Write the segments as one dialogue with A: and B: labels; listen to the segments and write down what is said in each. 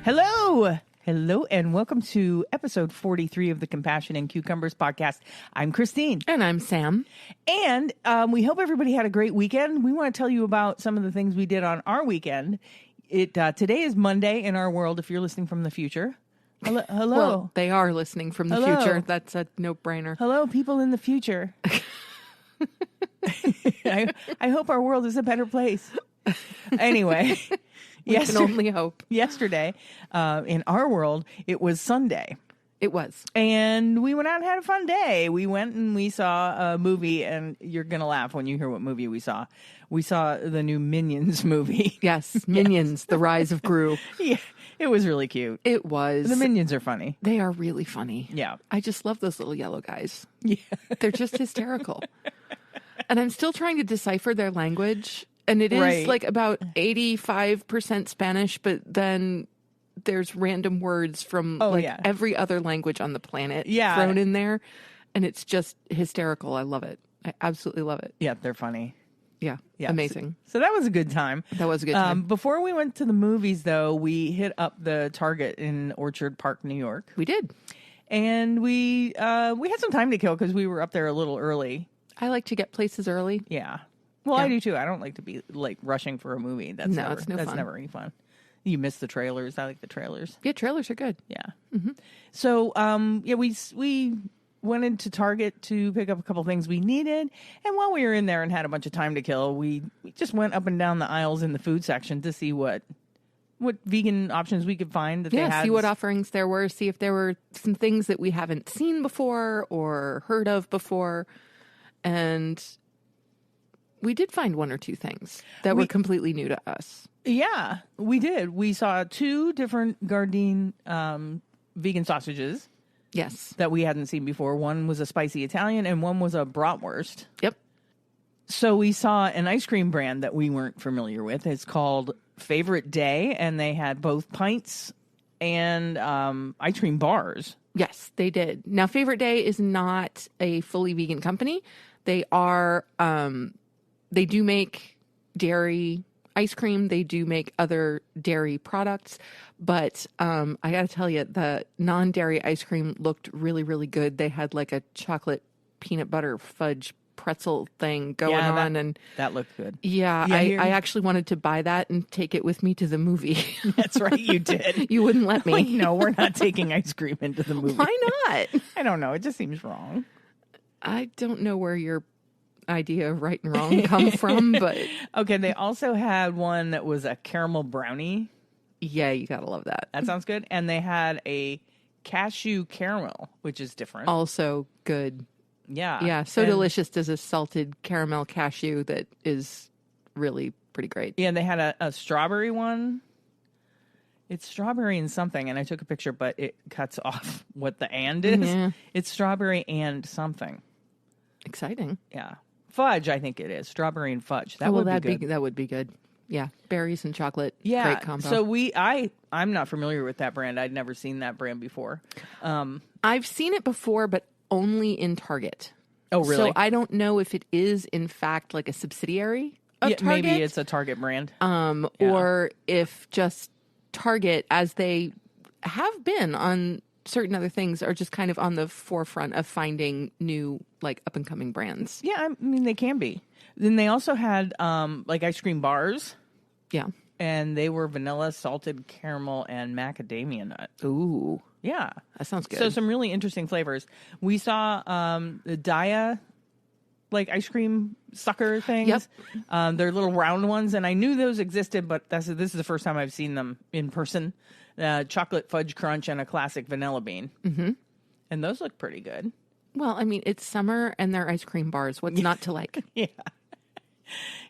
A: Hello. Hello, and welcome to episode 43 of the Compassion and Cucumbers podcast. I'm Christine.
B: And I'm Sam.
A: And we hope everybody had a great weekend. We want to tell you about some of the things we did on our weekend. Today is Monday in our world, if you're listening from the future. Hello.
B: Well, they are listening from the future. That's a no-brainer.
A: Hello, people in the future. I hope our world is a better place. Anyway.
B: We can only hope.
A: Yesterday, in our world, it was Sunday.
B: It was.
A: And we went out and had a fun day. We went and we saw a movie, and you're going to laugh when you hear what movie we saw. We saw the new Minions movie.
B: Yes, Minions, The Rise of Gru.
A: Yeah, it was really cute.
B: It was.
A: The Minions are funny.
B: They are really funny.
A: Yeah.
B: I just love those little yellow guys.
A: Yeah.
B: They're just hysterical. And I'm still trying to decipher their language. And it is like about 85% Spanish, but then there's random words from every other language on the planet thrown in there. And it's just hysterical. I love it. I absolutely love it.
A: Yeah, they're funny.
B: Yeah. Amazing.
A: So that was a good time.
B: That was a good time.
A: Before we went to the movies, though, we hit up the Target in Orchard Park, New York.
B: We did.
A: And we had some time to kill because we were up there a little early.
B: I like to get places early.
A: Yeah. Well, I do too. I don't like to be like rushing for a movie. That's
B: it's no fun.
A: Never any fun. You miss the trailers. I like the trailers.
B: Yeah, trailers are good.
A: Yeah. Mm-hmm. So, we went into Target to pick up a couple things we needed, and while we were in there and had a bunch of time to kill, we just went up and down the aisles in the food section to see what vegan options we could find that they had.
B: See what offerings there were. See if there were some things that we haven't seen before or heard of before, and we did find one or two things that were completely new to us.
A: Yeah, we did. We saw two different Gardein vegan sausages.
B: Yes.
A: That we hadn't seen before. One was a spicy Italian and one was a bratwurst.
B: Yep.
A: So we saw an ice cream brand that we weren't familiar with. It's called Favorite Day, and they had both pints and ice cream bars.
B: Yes, they did. Now, Favorite Day is not a fully vegan company. They are... They do make dairy ice cream. They do make other dairy products. But I got to tell you, the non-dairy ice cream looked really, really good. They had like a chocolate peanut butter fudge pretzel thing going on. And
A: that looked good.
B: Yeah, I actually wanted to buy that and take it with me to the movie.
A: That's right, you did.
B: You wouldn't let me.
A: Like, no, we're not taking ice cream into the movie.
B: Why not?
A: I don't know. It just seems wrong.
B: I don't know where your idea of right and wrong come from, but
A: okay, they also had one that was a caramel brownie.
B: Yeah, you gotta love that.
A: That sounds good. And they had a cashew caramel, which is different.
B: Also good.
A: Yeah,
B: so delicious. Does a salted caramel cashew that is really pretty great.
A: Yeah, they had a strawberry one. It's strawberry and something, and I took a picture, but it cuts off what the and is.
B: Yeah.
A: It's strawberry and something.
B: Exciting.
A: Yeah. Fudge, I think it is. Strawberry and fudge. That would be good.
B: That would be good. Yeah. Berries and chocolate.
A: Yeah.
B: Great combo.
A: So I'm not familiar with that brand. I'd never seen that brand before.
B: I've seen it before, but only in Target.
A: Oh, really?
B: So I don't know if it is, in fact, like a subsidiary of Target.
A: Maybe it's a Target brand.
B: Or if just Target, as they have been on certain other things, are just kind of on the forefront of finding new, like, up-and-coming brands.
A: Yeah, I mean, they can be. Then they also had, like, ice cream bars.
B: Yeah.
A: And they were vanilla, salted caramel, and macadamia nut.
B: Ooh.
A: Yeah.
B: That sounds good.
A: So some really interesting flavors. We saw the Daya, like, ice cream sucker things.
B: Yep.
A: They're little round ones, and I knew those existed, but this is the first time I've seen them in person. Chocolate fudge crunch and a classic vanilla bean.
B: Mm-hmm.
A: And those look pretty good.
B: Well, I mean, it's summer and they're ice cream bars. What's not to like?
A: Yeah.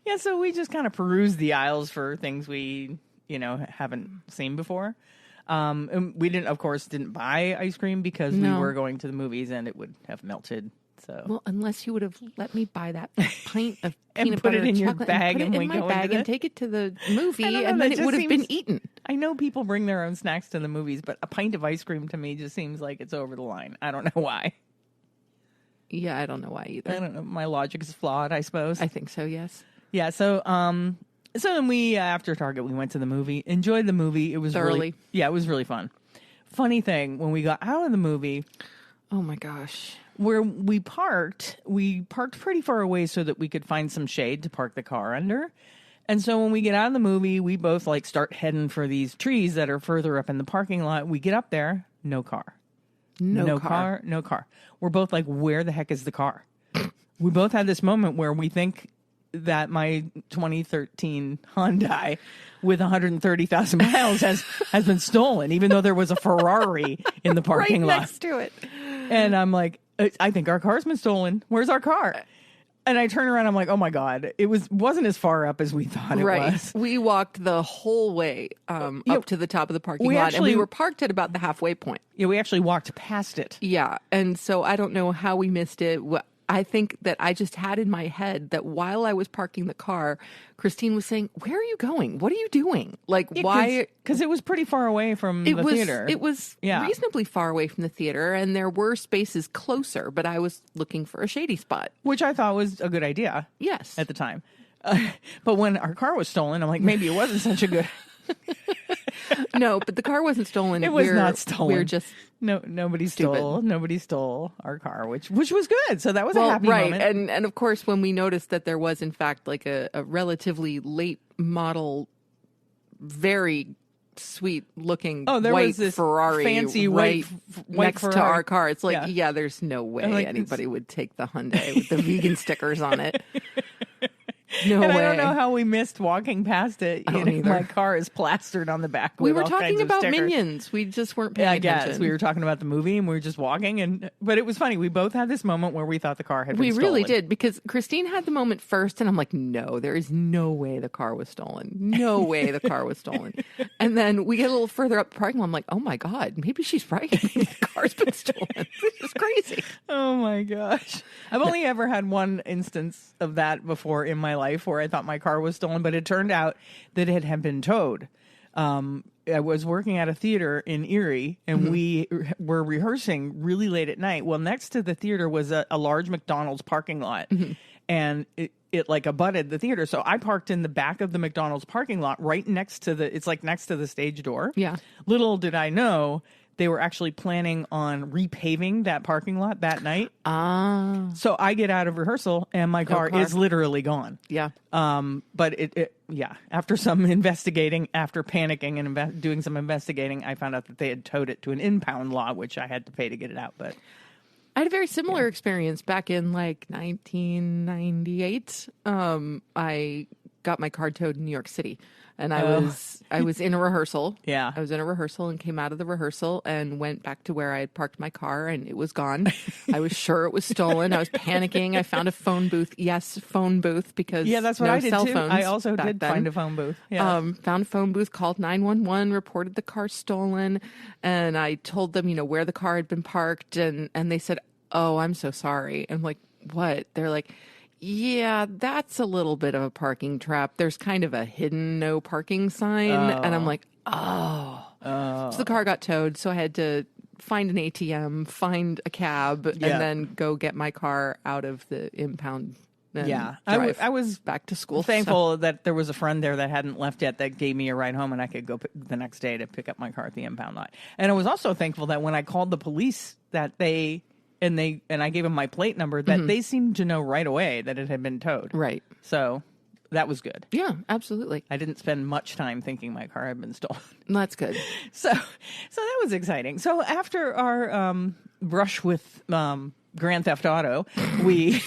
A: Yeah, so we just kind of perused the aisles for things we, haven't seen before. And we didn't buy ice cream because we were going to the movies and it would have melted. So,
B: well, unless you would have let me buy that pint of
A: and
B: peanut
A: put
B: butter
A: it in your
B: chocolate
A: bag
B: and put it in my bag and take it to the movie, and then it would have been eaten.
A: I know people bring their own snacks to the movies, but a pint of ice cream to me just seems like it's over the line. I don't know why.
B: Yeah, I don't know why either.
A: I don't know. My logic is flawed, I suppose.
B: I think so, yes.
A: Yeah, so So then we, after Target, we went to the movie, enjoyed the movie. It was
B: Thoroughly.
A: it was really fun. Funny thing, when we got out of the movie,
B: Oh my gosh.
A: where we parked pretty far away so that we could find some shade to park the car under. And so when we get out of the movie, we both like start heading for these trees that are further up in the parking lot. We get up there, no car. No car. We're both like, where the heck is the car? We both had this moment where we think that my 2013 Hyundai with 130,000 miles has been stolen, even though there was a Ferrari in the parking lot
B: next to it.
A: And I'm like, I think our car's been stolen. Where's our car? And I turn around, I'm like, oh my God, it wasn't as far up as we thought it was.
B: We walked the whole way up to the top of the parking lot, and we were parked at about the halfway point.
A: Yeah, we actually walked past it.
B: Yeah, and so I don't know how we missed it. I think that I just had in my head that while I was parking the car, Christine was saying, "Where are you going? What are you doing? Like, why?"
A: Because it was pretty far away from the theater.
B: It was reasonably far away from the theater, and there were spaces closer, but I was looking for a shady spot.
A: Which I thought was a good idea.
B: Yes.
A: At the time. But when our car was stolen, I'm like, maybe it wasn't such a good...
B: No, but the car wasn't stolen.
A: It was not stolen.
B: We're just
A: nobody
B: stupid.
A: stole our car, which was good. So that was a happy moment.
B: And of course, when we noticed that there was in fact like a relatively late model, very sweet looking
A: there
B: white
A: was this
B: Ferrari,
A: fancy
B: white
A: next
B: Ferrari. To our car. It's like, yeah there's no way
A: like,
B: anybody would take the Hyundai with the vegan stickers on it. No
A: and
B: way.
A: I don't know how we missed walking past it.
B: I don't either.
A: My car is plastered on the back.
B: We
A: with
B: were
A: all
B: talking
A: kinds of
B: about
A: stickers.
B: Minions. We just weren't paying
A: I
B: attention.
A: guess we were talking about the movie and we were just walking, but it was funny. We both had this moment where we thought the car had been stolen.
B: We really did, because Christine had the moment first, and I'm like, no, there is no way the car was stolen. No way the car was stolen. And then we get a little further up the parking lot. I'm like, oh my God, maybe she's right. Maybe the car's been stolen. This is crazy.
A: Oh my gosh. I've only ever had one instance of that before in my life where I thought my car was stolen, but it turned out that it had been towed. I was working at a theater in Erie, and we were rehearsing really late at night. Well, next to the theater was a large McDonald's parking lot, and it like abutted the theater. So I parked in the back of the McDonald's parking lot right next to it's like next to the stage door.
B: Yeah.
A: Little did I know they were actually planning on repaving that parking lot that night. So I get out of rehearsal and my car is literally gone.
B: Yeah.
A: But after some investigating, after panicking and doing some investigating, I found out that they had towed it to an impound lot, which I had to pay to get it out. But
B: I had a very similar experience back in like 1998. I got my car towed in New York City. And I was in a rehearsal.
A: Yeah.
B: I was in a rehearsal and came out of the rehearsal and went back to where I had parked my car, and it was gone. I was sure it was stolen. I was panicking. I found a phone booth. Yes, phone booth, because
A: that's what I did
B: cell
A: too.
B: phones
A: I also did
B: then.
A: find a phone booth. Yeah.
B: Found a phone booth, called 911, reported the car stolen, and I told them, where the car had been parked, and they said, "Oh, I'm so sorry." I'm like, "What?" They're like, "Yeah, that's a little bit of a parking trap. There's kind of a hidden no parking sign." And I'm like, oh. So the car got towed. So I had to find an ATM, find a cab, and then go get my car out of the impound.
A: I was
B: back to school.
A: Thankful that there was a friend there that hadn't left yet that gave me a ride home, and I could go the next day to pick up my car at the impound lot. And I was also thankful that when I called the police that and I gave them my plate number, that they seemed to know right away that it had been towed.
B: Right.
A: So that was good.
B: Yeah, absolutely.
A: I didn't spend much time thinking my car had been stolen.
B: That's good.
A: So that was exciting. So after our brush with Grand Theft Auto, we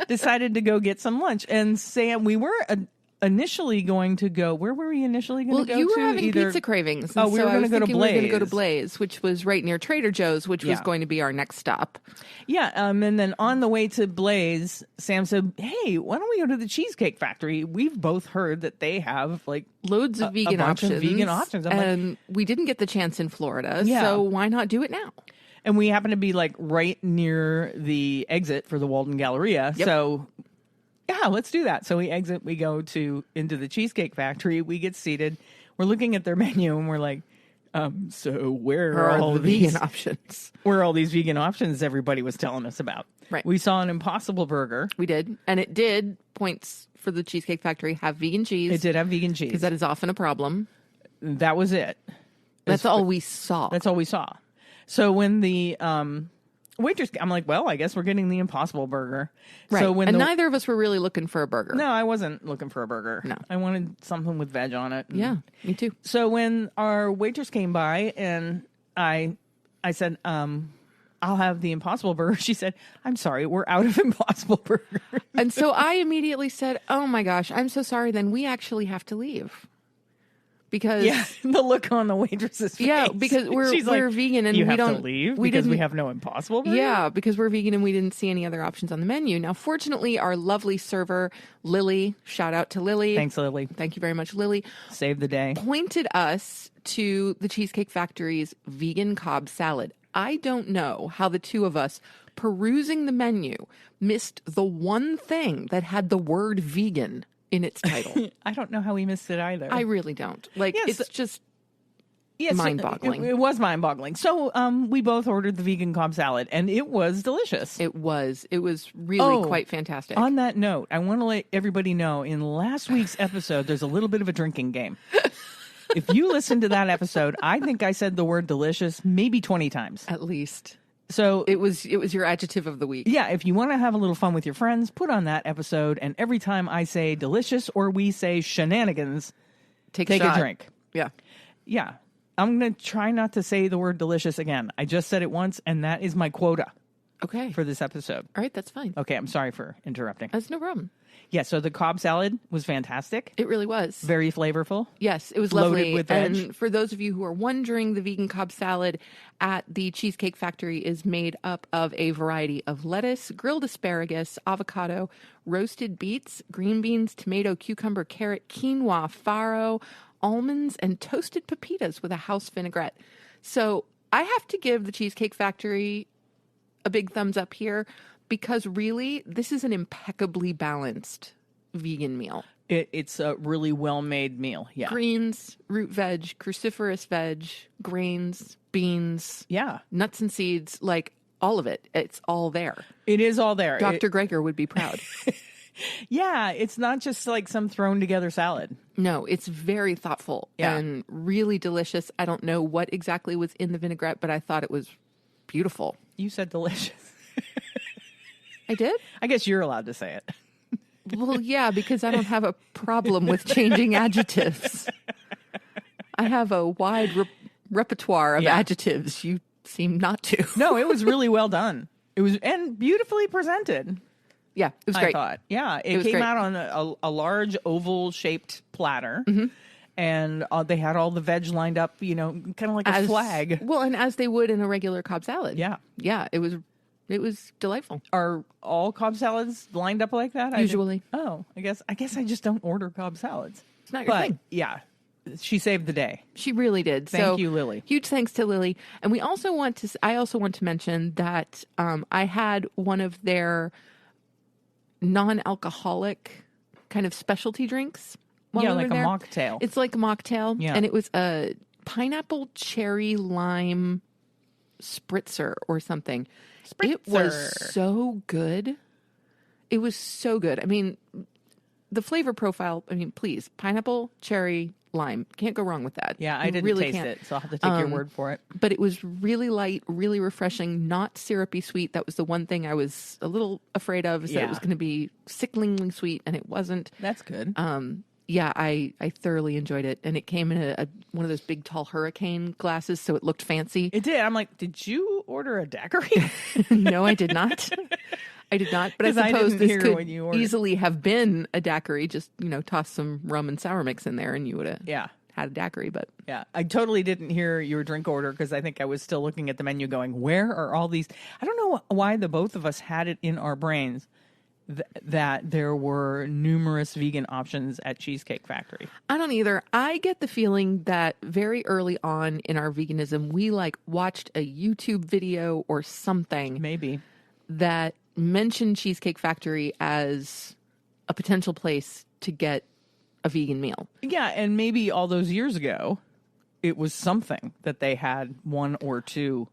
A: decided to go get some lunch. And Sam, we were initially going to go. Where were we initially going to go?
B: Well, you were having pizza cravings.
A: We were going to go to Blaze.
B: We were going to go to Blaze, which was right near Trader Joe's, which was going to be our next stop.
A: Yeah, and then on the way to Blaze, Sam said, "Hey, why don't we go to the Cheesecake Factory? We've both heard that they have like
B: loads of vegan options. And we didn't get the chance in Florida, so why not do it now?"
A: And we happen to be like right near the exit for the Walden Galleria, so. Yeah, let's do that. So we exit, we go into the Cheesecake Factory, we get seated, we're looking at their menu, and we're like, so where are all
B: the
A: these
B: vegan options?
A: Where are all these vegan options everybody was telling us about?
B: Right.
A: We saw an Impossible Burger.
B: We did. And it did, points for the Cheesecake Factory, have vegan cheese.
A: It did have vegan cheese.
B: Because that is often a problem.
A: That was it.
B: That's all we saw.
A: That's all we saw. So when the waitress, I'm like, well, I guess we're getting the Impossible Burger.
B: Right.
A: So when
B: and neither of us were really looking for a burger.
A: No, I wasn't looking for a burger.
B: No.
A: I wanted something with veg on it.
B: Yeah, me too.
A: So when our waitress came by and I said, I'll have the Impossible Burger. She said, I'm sorry, we're out of Impossible Burger.
B: And so I immediately said, oh my gosh, I'm so sorry. Then we actually have to leave. Because
A: the look on the waitress's face.
B: Yeah, because we're vegan and
A: you
B: we
A: have
B: don't
A: to leave because we have no Impossible Burger.
B: Yeah, because we're vegan and we didn't see any other options on the menu. Now, fortunately, our lovely server, Lily, shout out to Lily.
A: Thanks, Lily.
B: Thank you very much, Lily.
A: Save the day.
B: Pointed us to the Cheesecake Factory's vegan Cobb salad. I don't know how the two of us, perusing the menu, missed the one thing that had the word vegan in its title.
A: I don't know how we missed it either.
B: I really don't. It's just mind-boggling.
A: It was mind-boggling. So we both ordered the vegan Cobb salad, and it was delicious.
B: It was really quite fantastic.
A: On that note, I want to let everybody know, in last week's episode, there's a little bit of a drinking game. If you listen to that episode, I think I said the word delicious maybe 20 times.
B: At least.
A: So
B: it was your adjective of the week.
A: Yeah, if you want to have a little fun with your friends, put on that episode, and every time I say delicious or we say shenanigans, take a drink.
B: Yeah.
A: Yeah. I'm going to try not to say the word delicious again. I just said it once, and that is my quota.
B: Okay.
A: For this episode.
B: All right, that's fine.
A: Okay, I'm sorry for interrupting.
B: That's no problem.
A: Yeah, so the Cobb salad was fantastic.
B: It really was.
A: Very flavorful.
B: Yes, it was lovely.
A: Loaded with veg.
B: And for those of you who are wondering, the vegan Cobb salad at the Cheesecake Factory is made up of a variety of lettuce, grilled asparagus, avocado, roasted beets, green beans, tomato, cucumber, carrot, quinoa, farro, almonds, and toasted pepitas with a house vinaigrette. So I have to give the Cheesecake Factory a big thumbs up here, because really, this is an impeccably balanced vegan meal.
A: It's a really well-made meal. Yeah.
B: Greens, root veg, cruciferous veg, grains, beans, nuts and seeds, all of it. It's all there.
A: It is all there.
B: Dr. Greger would be proud.
A: Yeah, it's not just like some thrown together salad.
B: No, it's very thoughtful and really delicious. I don't know what exactly was in the vinaigrette, but I thought it was beautiful.
A: You said delicious.
B: I did?
A: I guess you're allowed to say it.
B: Well, yeah, because I don't have a problem with changing adjectives. I have a wide repertoire of adjectives. You seem not to.
A: No, it was really well done. It was, and beautifully presented.
B: Yeah, it was great.
A: I thought. Yeah, it came out on a large oval-shaped platter. Mm-hmm. And they had all the veg lined up, kind of like a flag.
B: Well, and as they would in a regular Cobb salad.
A: Yeah.
B: Yeah, it was delightful.
A: Are all Cobb salads lined up like that?
B: Usually.
A: I guess I just don't order Cobb salads.
B: It's not your thing.
A: Yeah, she saved the day.
B: She really did.
A: Thank you, Lily.
B: Huge thanks to Lily. And I also want to mention that I had one of their non-alcoholic kind of specialty drinks.
A: Like a mocktail.
B: It's like a mocktail.
A: Yeah.
B: And it was a pineapple cherry lime spritzer or something. It was so good. It was so good. I mean, the flavor profile, please, pineapple, cherry, lime. Can't go wrong with that.
A: Yeah, I didn't taste it, so I'll have to take your word for it.
B: But it was really light, really refreshing, not syrupy sweet. That was the one thing I was a little afraid of, is that it was going to be sickeningly sweet, and it wasn't.
A: That's good.
B: Yeah, I thoroughly enjoyed it. And it came in one of those big, tall hurricane glasses, so it looked fancy.
A: It did. I'm like, did you order a daiquiri?
B: No, I did not. I did not. But I suppose this could easily have been a daiquiri. Just, toss some rum and sour mix in there and you would have had a daiquiri. But
A: yeah, I totally didn't hear your drink order because I think I was still looking at the menu going, where are all these? I don't know why the both of us had it in our brains that there were numerous vegan options at Cheesecake Factory.
B: I don't either. I get the feeling that very early on in our veganism, we watched a YouTube video or something.
A: Maybe.
B: That mentioned Cheesecake Factory as a potential place to get a vegan meal.
A: Yeah, and maybe all those years ago, it was something that they had one or two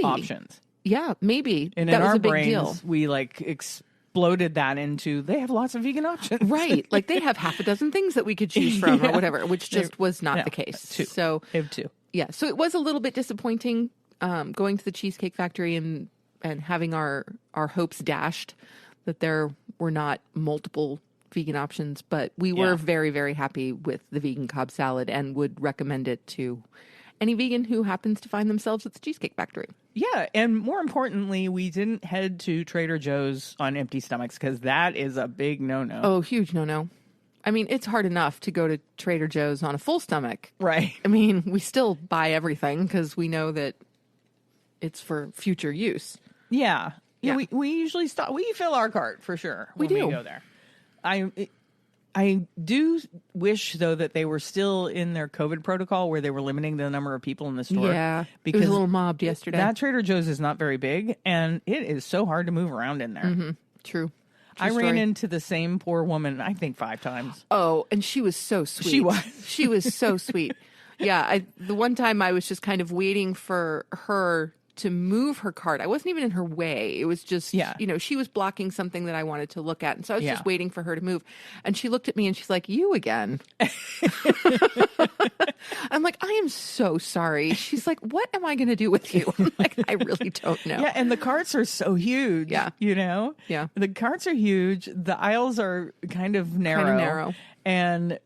A: options.
B: Yeah, maybe.
A: And
B: that
A: in
B: was
A: our
B: a big
A: brains,
B: deal.
A: we like exploded that into they have lots of vegan options.
B: Right. Like they have half a dozen things that we could choose from or whatever, which just was not
A: No,
B: the case.
A: two.
B: So
A: They have two.
B: yeah, so it was a little bit disappointing going to the Cheesecake Factory and having our hopes dashed that there were not multiple vegan options, but we were very, very happy with the vegan Cobb salad and would recommend it to any vegan who happens to find themselves at the Cheesecake Factory.
A: Yeah, and more importantly, we didn't head to Trader Joe's on empty stomachs because that is a big no-no.
B: Oh, huge no-no. I mean, it's hard enough to go to Trader Joe's on a full stomach.
A: Right.
B: I mean, we still buy everything because we know that it's for future use.
A: Yeah.
B: Yeah.
A: We usually stop. We fill our cart for sure when
B: do.
A: we go there. I do wish, though, that they were still in their COVID protocol where they were limiting the number of people in the store.
B: Yeah,
A: because
B: it was a little mobbed yesterday.
A: That Trader Joe's is not very big, and it is so hard to move around in there.
B: Mm-hmm. True.
A: I
B: story.
A: ran into the same poor woman, I think, 5 times.
B: Oh, and she was so sweet.
A: She was.
B: She was so sweet. Yeah, the one time I was just kind of waiting for her to move her cart. I wasn't even in her way. It was just, she was blocking something that I wanted to look at. And so I was just waiting for her to move. And she looked at me and she's like, "You again?" I'm like, "I am so sorry." She's like, "What am I going to do with you?" I'm like, "I really don't know."
A: Yeah, and the carts are so huge.
B: Yeah. Yeah.
A: The carts are huge. The aisles are kind of narrow. And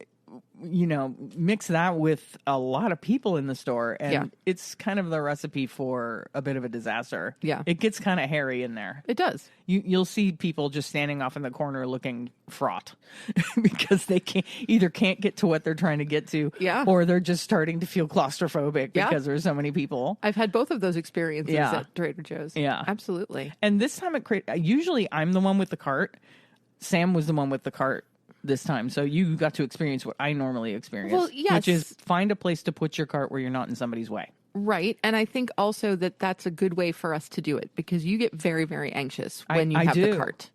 A: mix that with a lot of people in the store, and it's kind of the recipe for a bit of a disaster.
B: Yeah.
A: It gets kind of hairy in there.
B: It does.
A: You'll see people just standing off in the corner looking fraught because they can't get to what they're trying to get to, or they're just starting to feel claustrophobic because there's so many people.
B: I've had both of those experiences at Trader Joe's.
A: Yeah.
B: Absolutely.
A: And this time usually I'm the one with the cart. Sam was the one with the cart this time, so you got to experience what I normally experience,
B: well, yes.
A: which is find a place to put your cart where you're not in somebody's way.
B: Right, and I think also that that's a good way for us to do it because you get very, very anxious when you have the cart.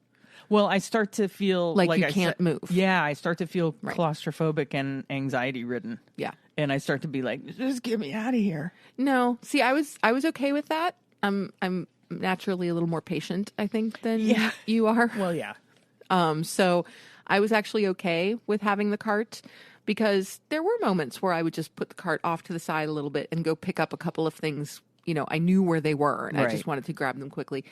A: Well, I start to feel
B: like you can't move.
A: Yeah, I start to feel claustrophobic and anxiety ridden.
B: Yeah,
A: and I start to be like, "Just get me out of here."
B: No, see, I was okay with that. I'm naturally a little more patient, I think, than you are.
A: Well, yeah.
B: So I was actually okay with having the cart because there were moments where I would just put the cart off to the side a little bit and go pick up a couple of things. I knew where they were and I just wanted to grab them quickly.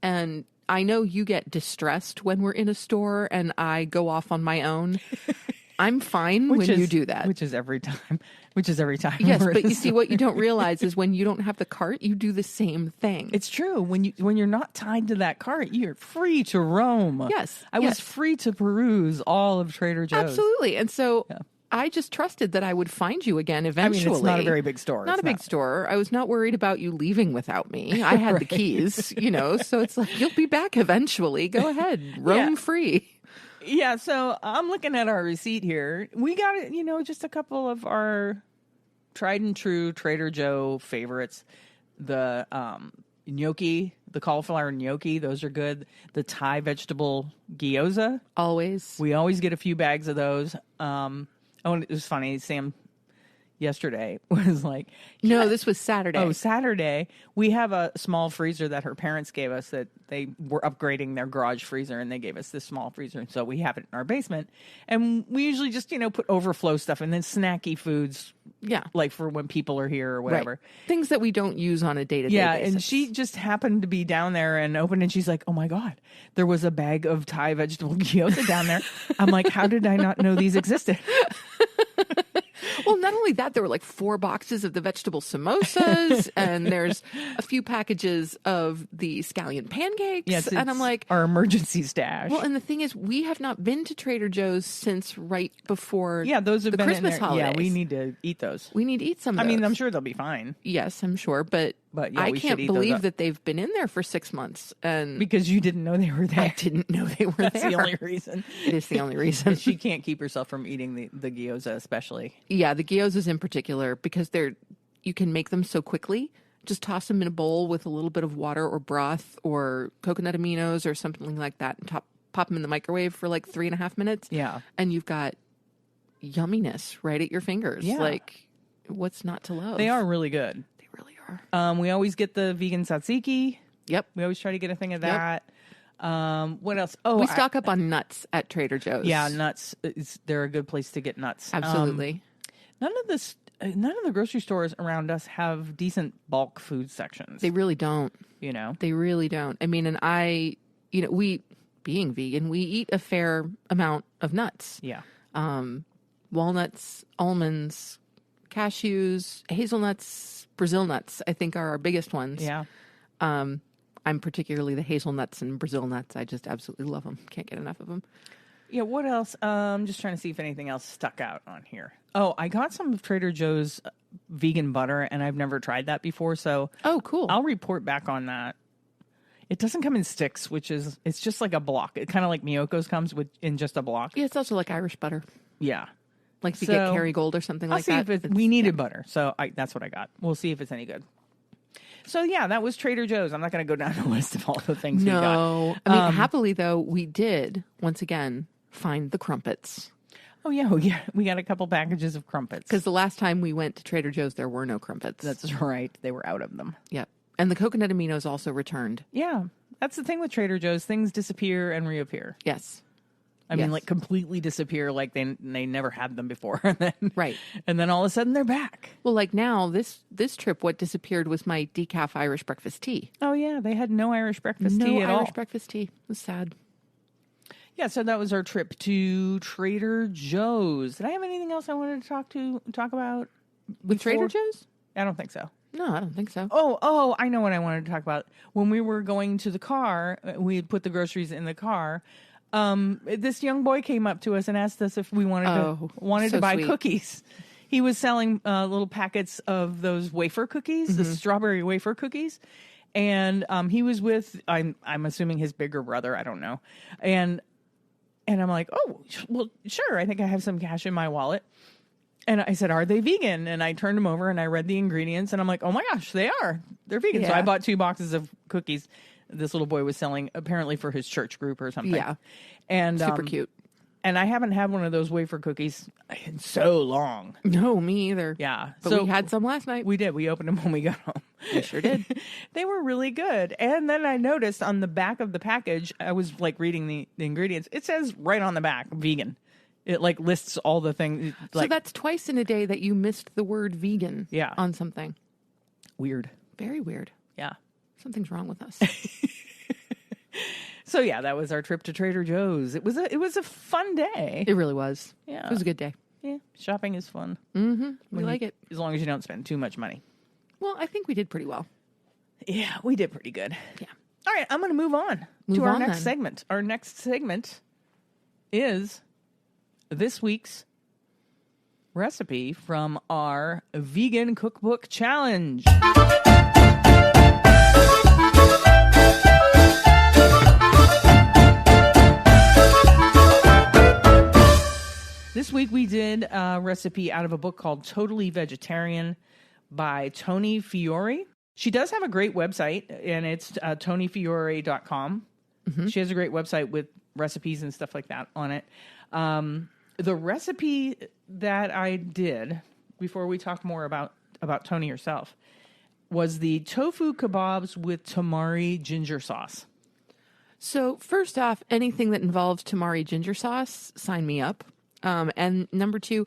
B: And I know you get distressed when we're in a store and I go off on my own. I'm fine when you do that.
A: Which is every time.
B: Yes, but you see, what you don't realize is when you don't have the cart, you do the same thing.
A: It's true. When you're not tied to that cart, you're free to roam.
B: Yes.
A: I was free to peruse all of Trader Joe's.
B: Absolutely. And so I just trusted that I would find you again eventually.
A: I mean, it's not a very big store.
B: Not a big store. I was not worried about you leaving without me. I had the keys, so it's like, you'll be back eventually. Go ahead. Roam free.
A: Yeah, so I'm looking at our receipt here. We got it, just a couple of our tried and true Trader Joe favorites. The gnocchi, the cauliflower gnocchi, those are good. The Thai vegetable gyoza.
B: Always.
A: We always get a few bags of those. And it was funny. Sam yesterday was like,
B: no, this was Saturday.
A: Oh, Saturday. We have a small freezer that her parents gave us that they were upgrading their garage freezer, and they gave us this small freezer. And so we have it in our basement. And we usually just, put overflow stuff and then snacky foods.
B: Yeah.
A: Like for when people are here or whatever.
B: Right. Things that we don't use on a day-to-day basis.
A: And she just happened to be down there and opened, and she's like, "Oh my God, there was a bag of Thai vegetable gyoza down there." I'm like, "How did I not know these existed?"
B: Well, not only that, there were like 4 boxes of the vegetable samosas, and there's a few packages of the scallion pancakes.
A: Yes,
B: and I'm like,
A: our emergency stash.
B: Well, and the thing is, we have not been to Trader Joe's since right before
A: those have
B: the
A: been
B: Christmas
A: in there.
B: holidays.
A: Yeah, we need to eat those.
B: We need to eat some of those.
A: I mean, I'm sure they'll be fine.
B: Yes, I'm sure, but
A: yeah,
B: I
A: we
B: can't
A: should eat those
B: believe
A: up.
B: that they've been in there for 6 months. And
A: Because you didn't know they were there.
B: I didn't know they were
A: That's
B: there.
A: the only reason.
B: It is the only reason.
A: She can't keep herself from eating the gyoza, especially.
B: Yeah, the gyozas in particular, because you can make them so quickly. Just toss them in a bowl with a little bit of water or broth or coconut aminos or something like that, and pop them in the microwave for like 3.5 minutes.
A: Yeah.
B: And you've got yumminess right at your fingers.
A: Yeah.
B: Like, what's not to love?
A: They are really good.
B: They really are.
A: We always get the vegan tzatziki.
B: Yep.
A: We always try to get a thing of
B: Yep.
A: that. What else? Oh,
B: We stock up on nuts at Trader Joe's.
A: Yeah, nuts. They're a good place to get nuts.
B: Absolutely.
A: None of the grocery stores around us have decent bulk food sections.
B: They really don't.
A: You know?
B: They really don't. I mean, and we, being vegan, we eat a fair amount of nuts.
A: Yeah.
B: Walnuts, almonds, cashews, hazelnuts, Brazil nuts, I think are our biggest ones.
A: Yeah.
B: I'm particularly the hazelnuts and Brazil nuts. I just absolutely love them. Can't get enough of them.
A: Yeah, what else? I'm just trying to see if anything else stuck out on here. Oh, I got some of Trader Joe's vegan butter, and I've never tried that before, so
B: Oh, cool.
A: I'll report back on that. It doesn't come in sticks, it's just like a block. It kind of like Miyoko's comes in just a block.
B: Yeah, it's also like Irish butter.
A: Yeah.
B: Like if you get Kerrygold or something
A: I'll
B: like
A: see
B: that.
A: if we needed butter, so that's what I got. We'll see if it's any good. So yeah, that was Trader Joe's. I'm not going to go down the list of all the things we got.
B: No. I mean, happily, though, we did, once again, find the crumpets.
A: Oh, yeah. We got a couple packages of crumpets.
B: Because the last time we went to Trader Joe's, there were no crumpets.
A: That's right. They were out of them.
B: Yep. And the coconut aminos also returned.
A: Yeah. That's the thing with Trader Joe's. Things disappear and reappear.
B: Yes.
A: I mean, like completely disappear, like they never had them before. And then,
B: right.
A: And then all of a sudden they're back.
B: Well, like now, this trip, what disappeared was my decaf Irish breakfast tea.
A: Oh, yeah. They had no Irish breakfast tea at all.
B: No Irish breakfast tea. It was sad.
A: Yeah, so that was our trip to Trader Joe's. Did I have anything else I wanted to talk about?
B: With Trader Joe's?
A: I don't think so.
B: No, I don't think so.
A: Oh, I know what I wanted to talk about. When we were going to the car, we had put the groceries in the car. This young boy came up to us and asked us if we wanted to buy
B: sweet.
A: cookies. He was selling little packets of those wafer cookies, the strawberry wafer cookies. And he was with, I'm assuming his bigger brother, I don't know. And I'm like, oh, well, sure. I think I have some cash in my wallet. And I said, are they vegan? And I turned them over and I read the ingredients and I'm like, oh my gosh, they are. They're vegan.
B: Yeah.
A: So I bought 2 boxes of cookies. This little boy was selling apparently for his church group or something.
B: Yeah.
A: And
B: Super cute.
A: And I haven't had one of those wafer cookies in so long.
B: No, me either.
A: Yeah.
B: But
A: so
B: we had some last night.
A: We did. We opened them when we got home.
B: We sure did.
A: They were really good. And then I noticed on the back of the package, I was like reading the ingredients. It says right on the back, vegan. It like lists all the things. Like,
B: so that's twice in a day that you missed the word vegan on something.
A: Weird.
B: Very weird.
A: Yeah.
B: Something's wrong with us.
A: So yeah, that was our trip to Trader Joe's. It was a fun day.
B: It really was.
A: Yeah.
B: It was a good day.
A: Yeah. Shopping is fun.
B: Mm-hmm. We like it.
A: As long as you don't spend too much money.
B: Well, I think we did pretty well.
A: Yeah, we did pretty good.
B: Yeah.
A: All right, I'm going to move on to our next segment. Our next segment is this week's recipe from our Vegan Cookbook Challenge. This week we did a recipe out of a book called Totally Vegetarian by Toni Fiore. She does have a great website, and it's tonifiore.com. Mm-hmm. She has a great website with recipes and stuff like that on it. The recipe that I did, before we talk more about Toni herself, was the tofu kebabs with tamari ginger sauce.
B: So first off, anything that involves tamari ginger sauce, sign me up. And number 2,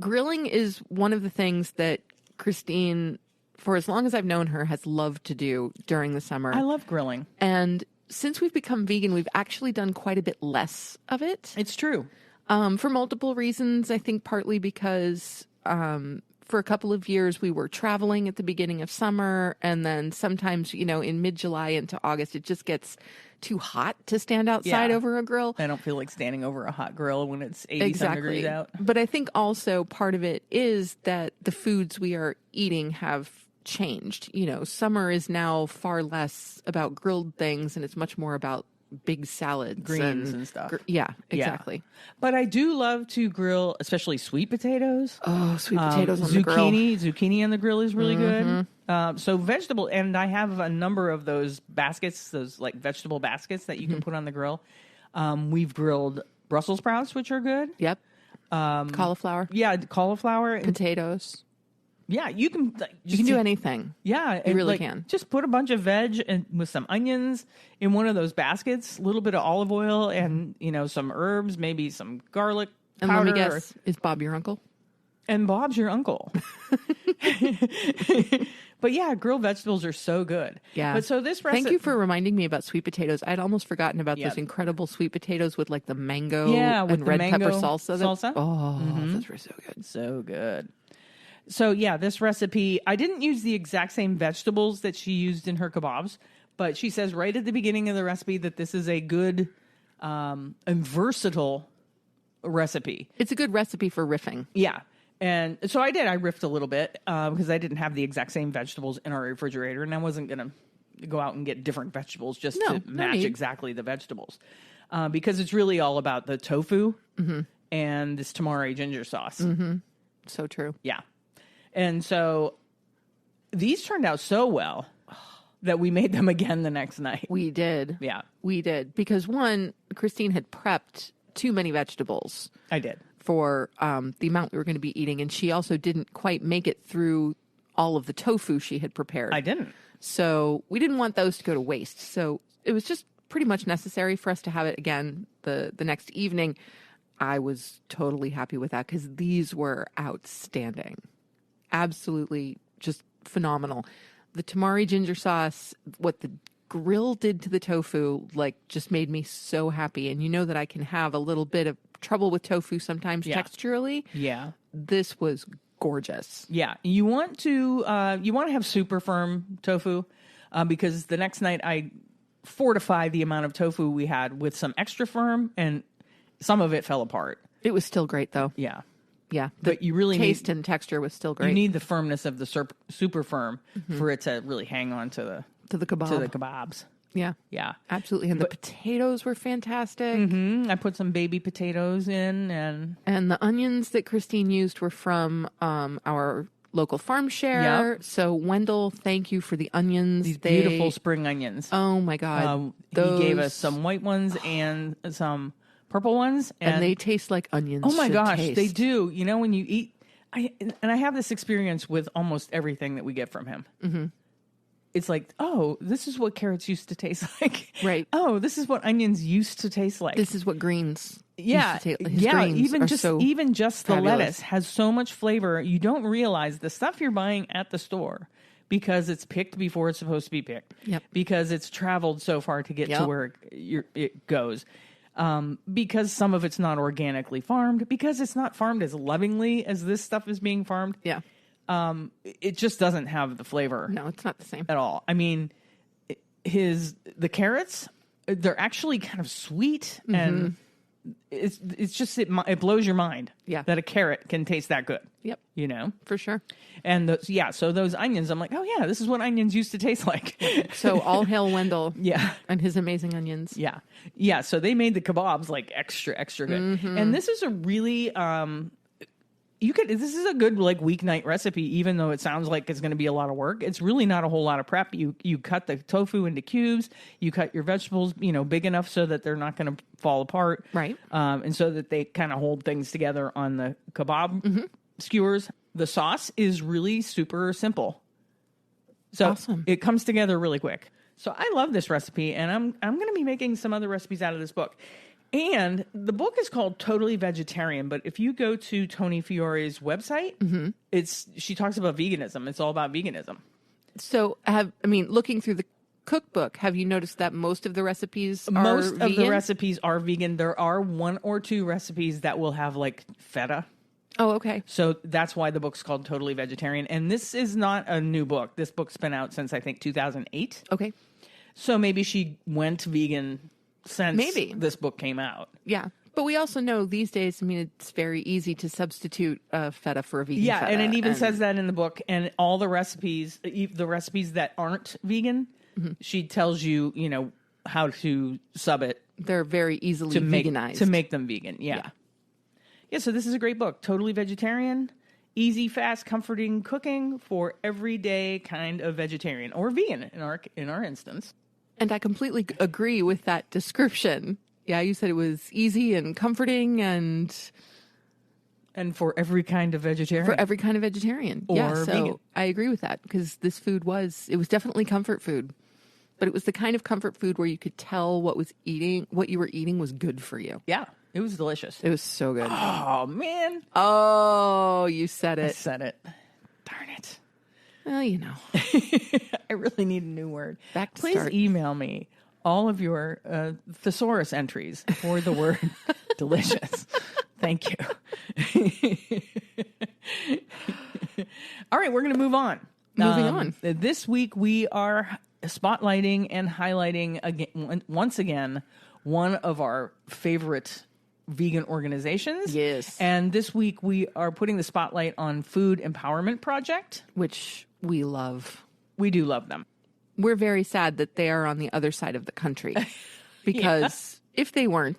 B: grilling is one of the things that Christine, for as long as I've known her, has loved to do during the summer.
A: I love grilling.
B: And since we've become vegan, we've actually done quite a bit less of it.
A: It's true.
B: For multiple reasons. I think partly because for a couple of years we were traveling at the beginning of summer, and then sometimes, in mid-July into August, it just gets too hot to stand outside over a grill.
A: I don't feel like standing over a hot grill when it's 80-some degrees out.
B: But I think also part of it is that the foods we are eating have changed. Summer is now far less about grilled things, and it's much more about big salads,
A: greens and stuff.
B: Yeah, exactly.
A: Yeah. But I do love to grill, especially sweet potatoes.
B: Oh, sweet potatoes on the grill.
A: Zucchini on the grill is really good. So vegetable, and I have a number of those baskets, those like vegetable baskets that you can put on the grill. We've grilled Brussels sprouts, which are good.
B: Yep. Cauliflower.
A: Yeah, cauliflower.
B: Potatoes.
A: Yeah, you can.
B: You can do anything.
A: Yeah,
B: You really can.
A: Just put a bunch of veg and with some onions in one of those baskets, a little bit of olive oil, and some herbs, maybe some garlic
B: And
A: powder.
B: let me guess, is Bob your uncle?
A: And Bob's your uncle. But yeah, grilled vegetables are so good.
B: Yeah.
A: But so this recipe.
B: Thank you for reminding me about sweet potatoes. I'd almost forgotten about
A: Yep.
B: those incredible sweet potatoes with like the mango
A: with
B: and
A: the
B: red
A: mango
B: pepper salsa. Those were so good.
A: So good. So yeah, this recipe, I didn't use the exact same vegetables that she used in her kebabs, but she says right at the beginning of the recipe that this is a good and versatile recipe.
B: It's a good recipe for riffing.
A: Yeah. And so I did. I riffed a little bit because I didn't have the exact same vegetables in our refrigerator, and I wasn't going to go out and get different vegetables just to match exactly the vegetables because it's really all about the tofu and this tamari ginger sauce.
B: Mm-hmm. So true.
A: Yeah. And so these turned out so well that we made them again the next night.
B: We did.
A: Yeah.
B: We did. Because one, Christine had prepped too many vegetables.
A: I did.
B: For the amount we were going to be eating. And she also didn't quite make it through all of the tofu she had prepared.
A: I didn't.
B: So we didn't want those to go to waste. So it was just pretty much necessary for us to have it again the next evening. I was totally happy with that because these were outstanding. Absolutely just phenomenal. The tamari ginger sauce, what the grill did to the tofu, just made me so happy. And you know that I can have a little bit of trouble with tofu sometimes texturally.
A: Yeah.
B: This was gorgeous.
A: Yeah. You want to have super firm tofu because the next night I fortified the amount of tofu we had with some extra firm and some of it fell apart.
B: It was still great though.
A: Yeah.
B: Yeah.
A: But you really
B: taste and texture was still great.
A: You need the firmness of the super firm for it to really hang on to
B: the kebab.
A: To the kebabs.
B: Yeah.
A: Yeah.
B: Absolutely. And the potatoes were fantastic.
A: Mm-hmm. I put some baby potatoes in
B: and the onions that Christine used were from our local farm share. Yep. So Wendell, thank you for the onions.
A: These beautiful spring onions.
B: Oh my God.
A: He gave us some white ones and some purple ones.
B: And they taste like onions.
A: Oh my gosh,
B: taste.
A: they do. When you eat, I have this experience with almost everything that we get from him. Mm-hmm. It's like, oh, this is what carrots used to taste like.
B: Right.
A: Oh, this is what onions used to taste like.
B: This is what greens.
A: Yeah.
B: Used to taste like.
A: Even just the
B: fabulous.
A: lettuce has so much flavor. You don't realize the stuff you're buying at the store because it's picked before it's supposed to be picked.
B: Yep.
A: Because it's traveled so far to get to where it goes. Because some of it's not organically farmed. Because it's not farmed as lovingly as this stuff is being farmed.
B: Yeah.
A: It just doesn't have the flavor.
B: No, it's not the same
A: at all. I mean, the carrots, they're actually kind of sweet, and it's just it blows your mind.
B: Yeah.
A: That a carrot can taste that good.
B: Yep.
A: For
B: sure.
A: And so those onions, I'm like, oh yeah, this is what onions used to taste like.
B: So all hail Wendell.
A: Yeah.
B: And his amazing onions.
A: Yeah. Yeah. So they made the kebabs extra good, and this is a really this is a good weeknight recipe, even though it sounds like it's going to be a lot of work. It's really not a whole lot of prep. You cut the tofu into cubes. You cut your vegetables, big enough so that they're not going to fall apart.
B: Right.
A: And so that they kind of hold things together on the kebab skewers. The sauce is really super simple. So
B: awesome.
A: It comes together really quick. So I love this recipe, and I'm going to be making some other recipes out of this book. And the book is called Totally Vegetarian, but if you go to Toni Fiore's website, she talks about veganism. It's all about veganism.
B: So looking through the cookbook, have you noticed that most of the recipes are
A: Most
B: vegan?
A: of the recipes are vegan. There are one or two recipes that will have feta.
B: Oh, okay.
A: So that's why the book's called Totally Vegetarian. And this is not a new book. This book's been out since I think 2008.
B: Okay.
A: So maybe she went vegan since this book came out.
B: Yeah. But we also know these days, it's very easy to substitute feta for a vegan feta.
A: Yeah, and it even says that in the book. And all the recipes that aren't vegan, she tells you, how to sub it.
B: They're very easily veganized.
A: To make them vegan, yeah. Yeah, so this is a great book. Totally Vegetarian. Easy, fast, comforting cooking for everyday kind of vegetarian or vegan in our instance.
B: And I completely agree with that description. Yeah, you said it was easy and comforting and
A: And for every kind of vegetarian.
B: For every kind of vegetarian.
A: Or
B: so
A: vegan.
B: I agree with that because this food was definitely comfort food. But it was the kind of comfort food where you could tell what you were eating was good for you.
A: Yeah, it was delicious.
B: It was so good.
A: Oh, man.
B: Oh, you said
A: I
B: it.
A: said it. Darn it.
B: Well, you know.
A: I really need a new word.
B: Back to
A: Please
B: start.
A: email me all of your thesaurus entries for the word delicious. Thank you. All right, we're going to move on.
B: Moving on.
A: This week we are spotlighting and highlighting once again one of our favorite vegan organizations.
B: Yes.
A: And this week we are putting the spotlight on Food Empowerment Project.
B: Which we love.
A: We do love them.
B: We're very sad that they are on the other side of the country because if they were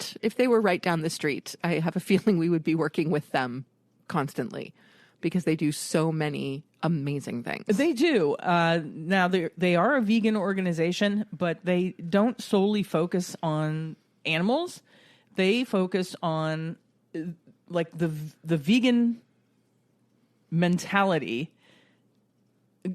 B: right down the street, I have a feeling we would be working with them constantly because they do so many amazing things.
A: They do. Now, they are a vegan organization, but they don't solely focus on animals. They focus on like the vegan mentality.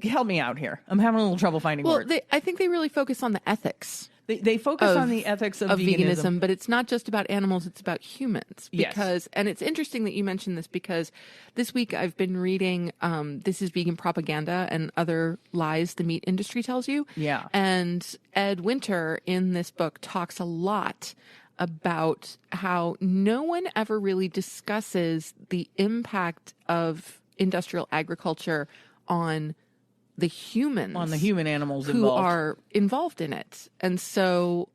A: Help me out here. I'm having a little trouble finding words.
B: I think they really focus on the ethics.
A: They focus on the ethics of veganism.
B: But it's not just about animals, it's about humans.
A: Yes.
B: And it's interesting that you mentioned this because this week I've been reading This is Vegan Propaganda and Other Lies the Meat Industry Tells You.
A: Yeah.
B: And Ed Winter in this book talks a lot about how no one ever really discusses the impact of industrial agriculture on the humans,
A: on the human animals
B: who
A: involved.
B: are involved in it. And so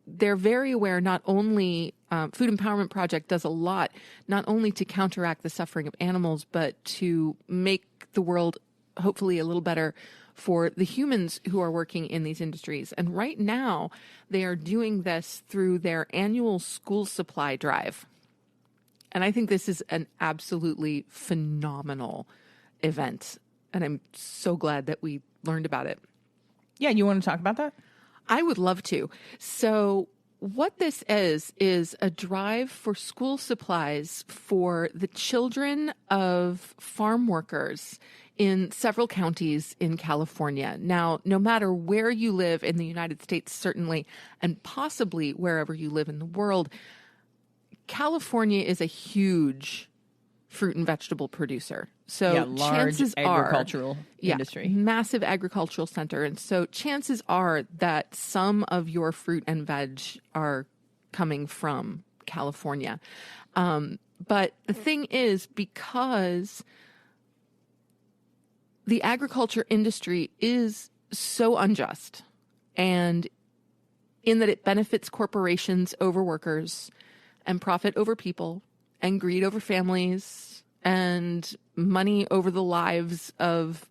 B: they're very aware, not only Food Empowerment Project does a lot, not only to counteract the suffering of animals, but to make the world hopefully a little better for the humans who are working in these industries. And right now they are doing this through their annual school supply drive. And I think this is an absolutely phenomenal event. And I'm so glad that we learned about it.
A: Yeah, you want to talk about that?
B: I would love to. So what this is a drive for school supplies for the children of farm workers in several counties in California. Now, no matter where you live in the United States, certainly, and possibly wherever you live in the world, California is a huge fruit and vegetable producer. So
A: large
B: chances
A: agricultural industry.
B: Massive agricultural center. And so chances are that some of your fruit and veg are coming from California. But the thing is, because the agriculture industry is so unjust, and in that it benefits corporations over workers and profit over people and greed over families and money over the lives of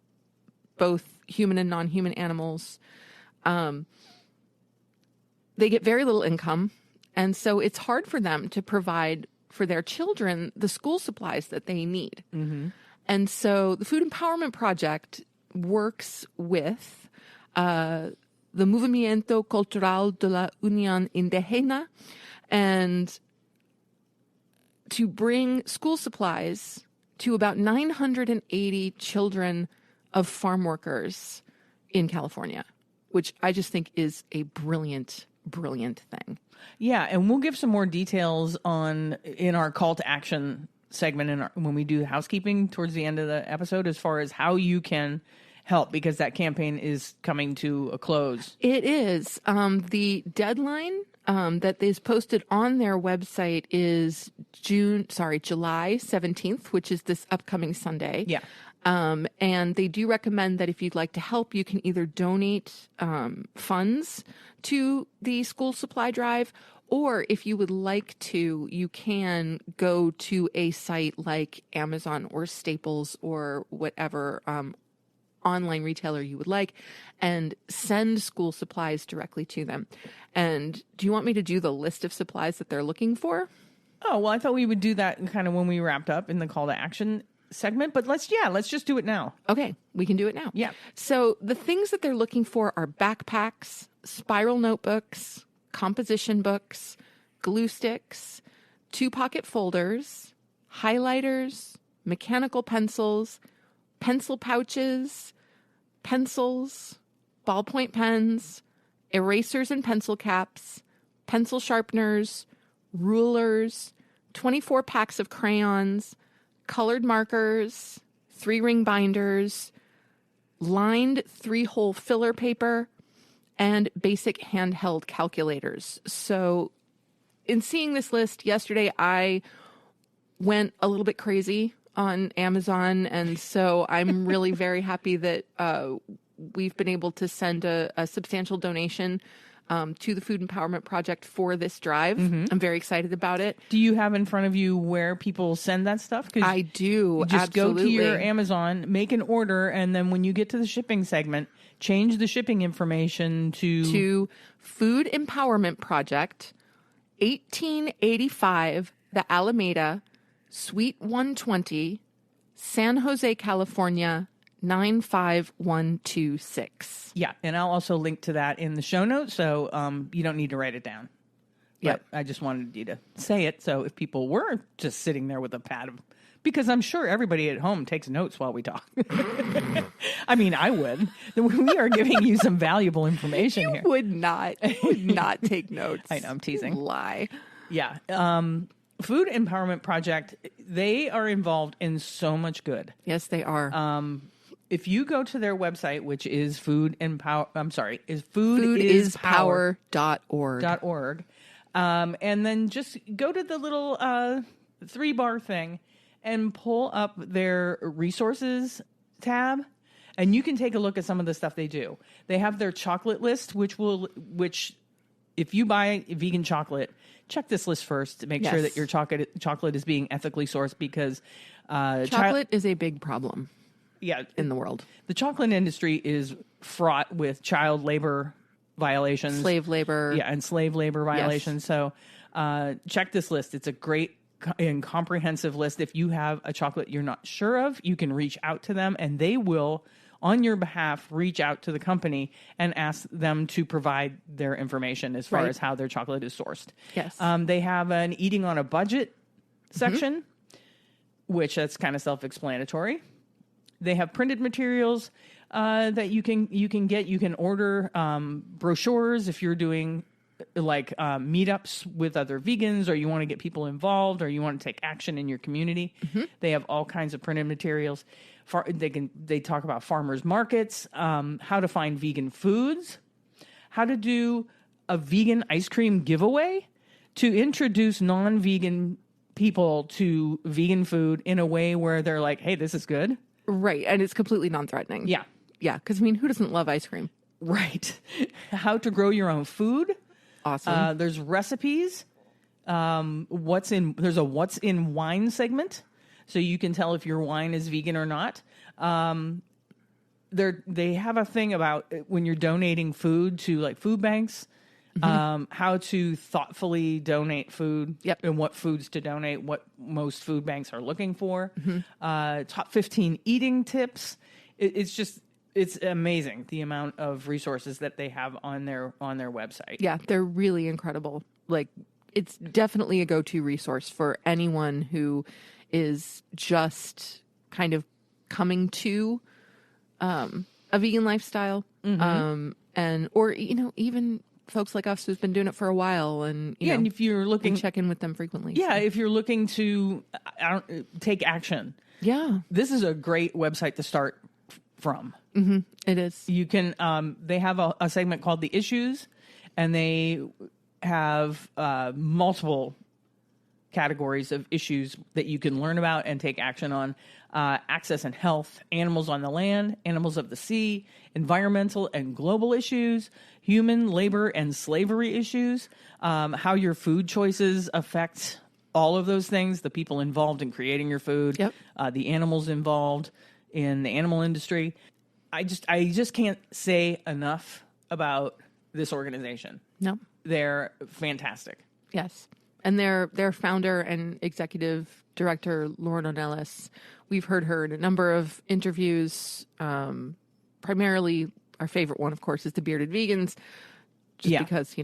B: both human and non-human animals. They get very little income. And so it's hard for them to provide for their children the school supplies that they need. Mm-hmm. And so the Food Empowerment Project works with the Movimiento Cultural de la Unión Indígena and to bring school supplies to about 980 children of farm workers in California, which I just think is a brilliant, brilliant thing.
A: Yeah, and we'll give some more details in our call to action segment when we do housekeeping towards the end of the episode as far as how you can help, because that campaign is coming to a close.
B: It is. The deadline that is posted on their website is July 17th, which is this upcoming Sunday.
A: Yeah.
B: And they do recommend that if you'd like to help, you can either donate funds to the school supply drive, or if you would like to, you can go to a site like Amazon or Staples or whatever online retailer you would like and send school supplies directly to them. And do you want me to do the list of supplies that they're looking for?
A: Oh, well, I thought we would do that kind of when we wrapped up in the call to action segment, but let's just do it now.
B: Okay, we can do it now.
A: Yeah.
B: So the things that they're looking for are backpacks, spiral notebooks, composition books, glue sticks, 2-pocket folders, highlighters, mechanical pencils, pencil pouches, pencils, ballpoint pens, erasers and pencil caps, pencil sharpeners, rulers, 24 packs of crayons, colored markers, 3-ring binders, lined 3-hole filler paper, and basic handheld calculators. So in seeing this list yesterday, I went a little bit crazy on Amazon. And so I'm really very happy that we've been able to send a substantial donation to the Food Empowerment Project for this drive. I'm very excited about it.
A: Do you have in front of you where people send that stuff? 'Cause
B: I do.
A: just
B: absolutely.
A: go to your Amazon, make an order, and then when you get to the shipping segment, change the shipping information to
B: Food Empowerment Project, 1885 The Alameda, Suite 120, San Jose, California, 95126.
A: Yeah, and I'll also link to that in the show notes, so you don't need to write it down.
B: Yep.
A: But I just wanted you to say it, so if people were just sitting there with a pad of... Because I'm sure everybody at home takes notes while we talk. I mean, I would. We are giving you some valuable information here.
B: Would not take notes.
A: I know, I'm teasing.
B: Lie.
A: Yeah. Food Empowerment Project, they are involved in so much good.
B: Yes, they are.
A: If you go to their website, which is foodispower.org, and then just go to the little 3-bar thing and pull up their resources tab, and you can take a look at some of the stuff they do. They have their chocolate list, which if you buy vegan chocolate, check this list first to make sure that your chocolate is being ethically sourced, because
B: chocolate is a big problem.
A: Yeah,
B: in the world.
A: The chocolate industry is fraught with child labor violations.
B: Slave labor.
A: Yeah, and slave labor violations. Yes. So check this list. It's a great and comprehensive list. If you have a chocolate you're not sure of, you can reach out to them, and they will, on your behalf, reach out to the company and ask them to provide their information as far as how their chocolate is sourced.
B: Yes.
A: They have an eating on a budget section, which that's kind of self-explanatory. They have printed materials that you can get. You can order brochures if you're doing like meetups with other vegans, or you want to get people involved, or you want to take action in your community. They have all kinds of printed materials. They talk about farmers markets, how to find vegan foods, how to do a vegan ice cream giveaway to introduce non-vegan people to vegan food in a way where they're like, hey, this is good.
B: Right. And it's completely non-threatening. Yeah. Yeah. Because, I mean, who doesn't love ice cream?
A: Right. How to grow your own food.
B: Awesome.
A: There's recipes. There's a what's in wine segment, so you can tell if your wine is vegan or not. They have a thing about when you're donating food to like food banks, how to thoughtfully donate food, and what foods to donate, what most food banks are looking for. Top 15 eating tips. It's amazing the amount of resources that they have on their website.
B: Yeah, they're really incredible. Like, it's definitely a go-to resource for anyone who is just kind of coming to a vegan lifestyle, or even folks like us who's been doing it for a while, and
A: and if you're looking,
B: check in with them frequently.
A: Yeah, if you're looking to take action, this is a great website to start from.
B: It is.
A: You can. They have a segment called the issues, and they have multiple categories of issues that you can learn about and take action on. Access and health, animals on the land, animals of the sea, environmental and global issues, human labor and slavery issues, how your food choices affect all of those things, the people involved in creating your food, the animals involved in the animal industry. I just can't say enough about this organization.
B: No.
A: They're fantastic.
B: Yes. And their founder and executive director, Lauren O'Nellis, we've heard her in a number of interviews. Primarily, our favorite one, of course, is the Bearded Vegans, just because,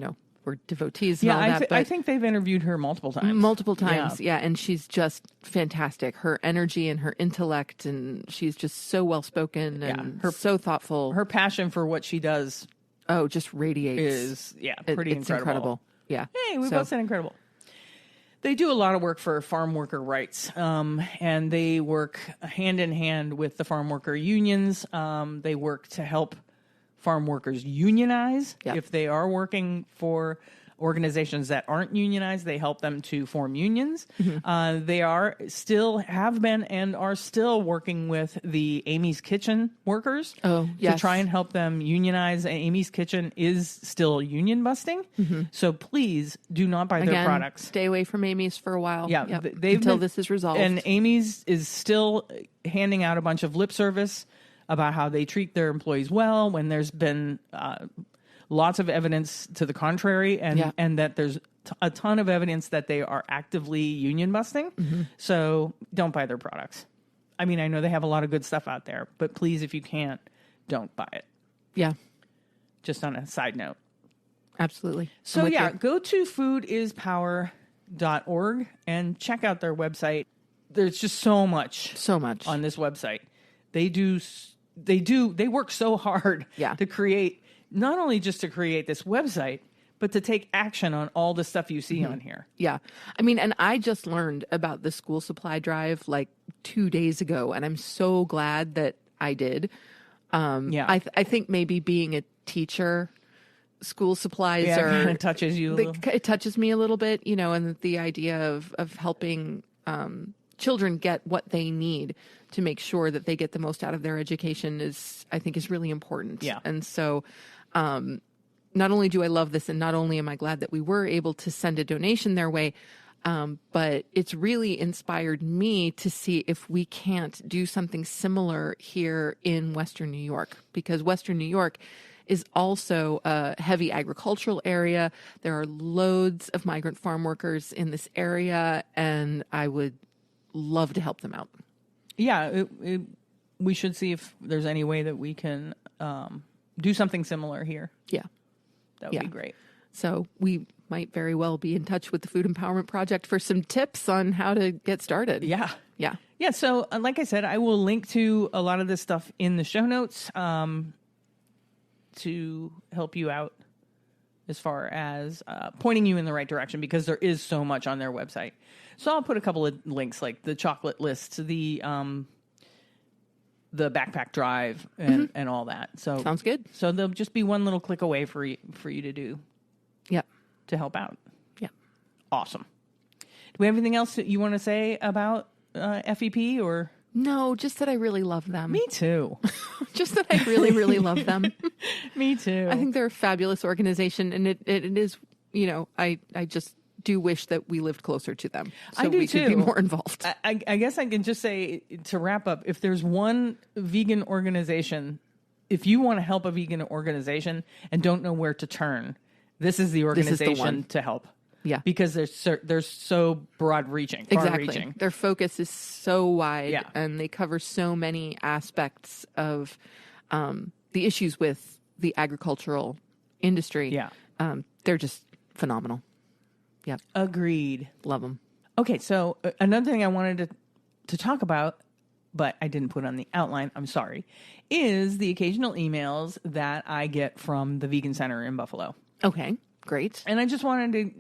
B: we're devotees and
A: Yeah,
B: all that.
A: I think they've interviewed her multiple times.
B: Multiple times, yeah. And she's just fantastic. Her energy and her intellect, and she's just so well-spoken and so thoughtful.
A: Her passion for what she does
B: just radiates.
A: Is, pretty
B: it's incredible. Yeah.
A: Hey, we both said incredible. They do a lot of work for farm worker rights, and they work hand in hand with the farm worker unions. They work to help farm workers unionize.
B: Yep.
A: If they are working for organizations that aren't unionized, they help them to form unions.
B: Mm-hmm.
A: They have been and are still working with the Amy's Kitchen workers
B: to
A: try and help them unionize. Amy's Kitchen is still union busting. Mm-hmm. So please do not buy their products.
B: Stay away from Amy's for a while.
A: Yeah,
B: until this is resolved.
A: And Amy's is still handing out a bunch of lip service about how they treat their employees well when there's been lots of evidence to the contrary, and that there's a ton of evidence that they are actively union busting. Mm-hmm. So don't buy their products. I mean, I know they have a lot of good stuff out there, but please, if you can't, don't buy it.
B: Yeah.
A: Just on a side note.
B: Absolutely.
A: So go to foodispower.org and check out their website. There's just so much on this website. They work so hard to create, not only just to create this website, but to take action on all the stuff you see on here.
B: Yeah. I mean, and I just learned about the school supply drive like 2 days ago, and I'm so glad that I did. I think maybe being a teacher, school supplies
A: it touches you a little.
B: It touches me a little bit, and the idea of helping children get what they need to make sure that they get the most out of their education is really important.
A: Yeah.
B: And so not only do I love this, and not only am I glad that we were able to send a donation their way, but it's really inspired me to see if we can't do something similar here in Western New York, because Western New York is also a heavy agricultural area. There are loads of migrant farm workers in this area, and I would love to help them out.
A: Yeah, we should see if there's any way that we can do something similar here.
B: Yeah.
A: That would be great.
B: So we might very well be in touch with the Food Empowerment Project for some tips on how to get started.
A: Yeah.
B: Yeah.
A: Yeah. So like I said, I will link to a lot of this stuff in the show notes to help you out as far as pointing you in the right direction, because there is so much on their website. So I'll put a couple of links, like the chocolate list, the backpack drive, and all that. So
B: sounds good.
A: So they'll just be one little click away for you to do.
B: Yep.
A: To help out.
B: Yeah.
A: Awesome. Do we have anything else that you want to say about FEP or?
B: No, just that I really love them.
A: Me too.
B: Just that I really, really love them.
A: Me too.
B: I think they're a fabulous organization, and it is, I just do wish that we lived closer to them, so
A: I do
B: we could be more involved.
A: I guess I can just say, to wrap up, if there's one vegan organization, if you want to help a vegan organization and don't know where to turn, this is the organization to help.
B: Yeah,
A: because they're so broad-reaching,
B: exactly.
A: Far-reaching.
B: Their focus is so wide,
A: yeah,
B: and they cover so many aspects of the issues with the agricultural industry.
A: Yeah,
B: they're just phenomenal. Yep.
A: Agreed.
B: Love them.
A: Okay, so another thing I wanted to talk about, but I didn't put on the outline, I'm sorry, is the occasional emails that I get from the Vegan Center in Buffalo.
B: Okay, great.
A: And I just wanted to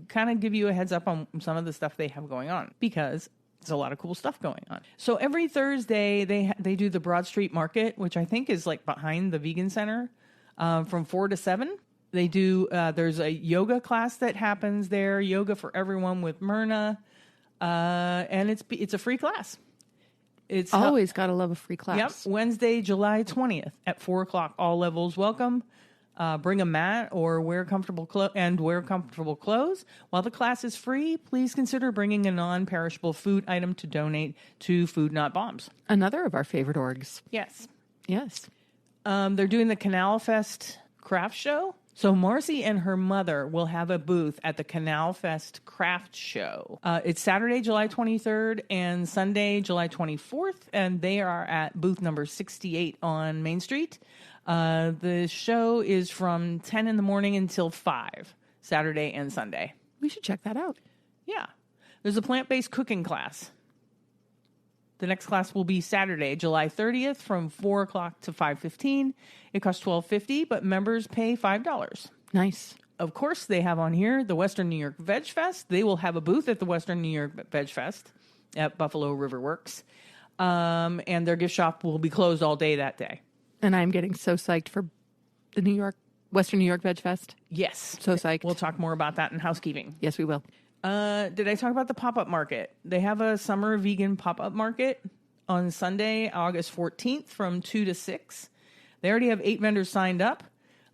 A: kind of give you a heads up on some of the stuff they have going on, because there's a lot of cool stuff going on. So every Thursday, they do the Broad Street Market, which I think is like behind the Vegan Center, from 4 to 7. They do, there's a yoga class that happens there, Yoga for Everyone with Myrna, and it's a free class. It's
B: always got to love a free class.
A: Yep, Wednesday, July 20th at 4 o'clock. All levels welcome. Bring a mat or wear comfortable clothes. While the class is free, please consider bringing a non-perishable food item to donate to Food Not Bombs.
B: Another of our favorite orgs.
A: Yes.
B: Yes.
A: They're doing the Canal Fest craft show. So Marcy and her mother will have a booth at the Canal Fest craft show. It's Saturday, July 23rd and Sunday, July 24th. And they are at booth number 68 on Main Street. The show is from 10 in the morning until 5. Saturday and Sunday.
B: We should check that out.
A: Yeah. There's a plant-based cooking class. The next class will be Saturday, July 30th from 4 o'clock to 5:15. It costs $12.50, but members pay $5.
B: Nice.
A: Of course, they have on here the Western New York Veg Fest. They will have a booth at the Western New York Veg Fest at Buffalo River Works. And their gift shop will be closed all day that day.
B: And I'm getting so psyched for the Western New York Veg Fest.
A: Yes.
B: So psyched.
A: We'll talk more about that in housekeeping.
B: Yes, we will.
A: Did I talk about the pop-up market? They have a summer vegan pop-up market on Sunday, August 14th from 2 to 6. They already have 8 vendors signed up.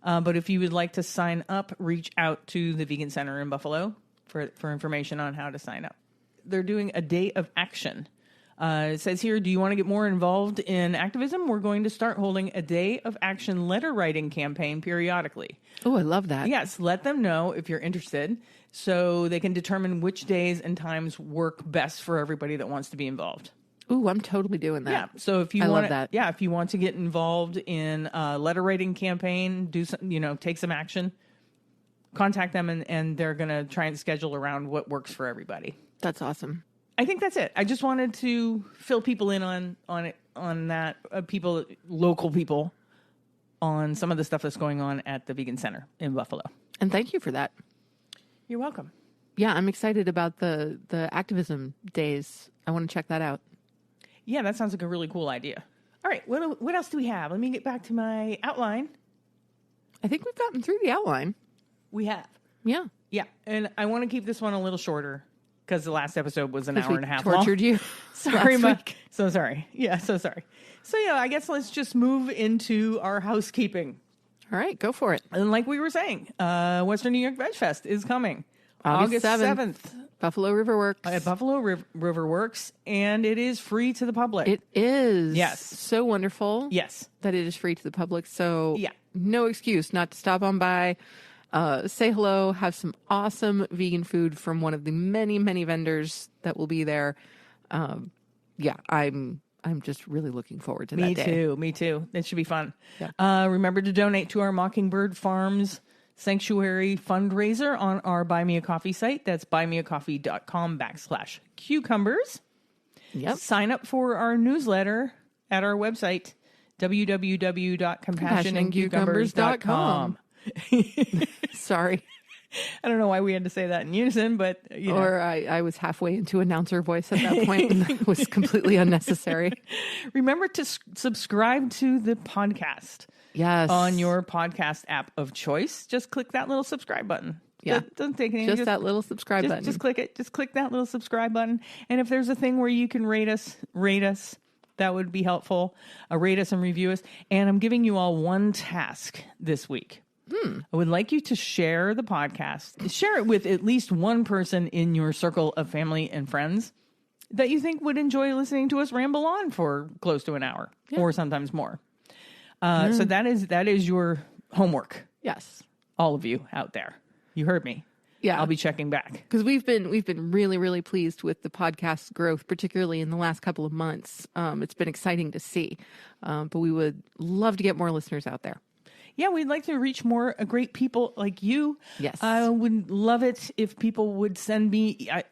A: But if you would like to sign up, reach out to the Vegan Center in Buffalo for information on how to sign up. They're doing a day of action. It says here, do you want to get more involved in activism? We're going to start holding a day of action letter writing campaign periodically.
B: Oh, I love that.
A: Yes, let them know if you're interested so they can determine which days and times work best for everybody that wants to be involved.
B: Ooh, I'm totally doing that.
A: Yeah. So if you
B: love
A: want
B: that.
A: Yeah, if you want to get involved in a letter writing campaign, do some, take some action, contact them and they're going to try and schedule around what works for everybody.
B: That's awesome.
A: I think that's it. I just wanted to fill people in on that, local people, on some of the stuff that's going on at the Vegan Center in Buffalo.
B: And thank you for that.
A: You're welcome.
B: Yeah, I'm excited about the activism days. I want to check that out.
A: Yeah, that sounds like a really cool idea. All right, what else do we have? Let me get back to my outline.
B: I think we've gotten through the outline.
A: We have.
B: Yeah.
A: Yeah, and I want to keep this one a little shorter because the last episode was an hour and a half long.
B: Tortured you.
A: Sorry,
B: last week.
A: So sorry. Yeah, so sorry. So yeah, I guess let's just move into our housekeeping.
B: All right, go for it.
A: And like we were saying, Western New York Veg Fest is coming
B: August
A: 7th.
B: Buffalo River Works.
A: At Buffalo River Works, and it is free to the public.
B: It is.
A: Yes.
B: So wonderful.
A: Yes.
B: That it is free to the public. So
A: yeah,
B: no excuse not to stop on by, say hello, have some awesome vegan food from one of the many, many vendors that will be there. Yeah, I'm just really looking forward to that day.
A: Me too. It should be fun.
B: Yeah.
A: Remember to donate to our Mockingbird Farms Sanctuary fundraiser on our Buy Me a Coffee site. That's buymeacoffee.com/cucumbers.
B: Yep.
A: Sign up for our newsletter at our website, www.compassionandcucumbers.com.
B: Sorry.
A: I don't know why we had to say that in unison, but
B: Or I was halfway into announcer voice at that point, and that was completely unnecessary.
A: Remember to subscribe to the podcast.
B: Yes.
A: On your podcast app of choice. Just click that little subscribe button.
B: Yeah.
A: It doesn't take anything.
B: Just that little subscribe button.
A: Just click it. Just click that little subscribe button. And if there's a thing where you can rate us. That would be helpful. Rate us and review us. And I'm giving you all one task this week. I would like you to share the podcast. Share it with at least one person in your circle of family and friends that you think would enjoy listening to us ramble on for close to an hour or sometimes more. So that is your homework.
B: Yes.
A: All of you out there. You heard me.
B: Yeah.
A: I'll be checking back.
B: Because we've been really, really pleased with the podcast's growth, particularly in the last couple of months. It's been exciting to see. But we would love to get more listeners out there.
A: Yeah, we'd like to reach more great people like you.
B: Yes.
A: I would love it if people would send me, I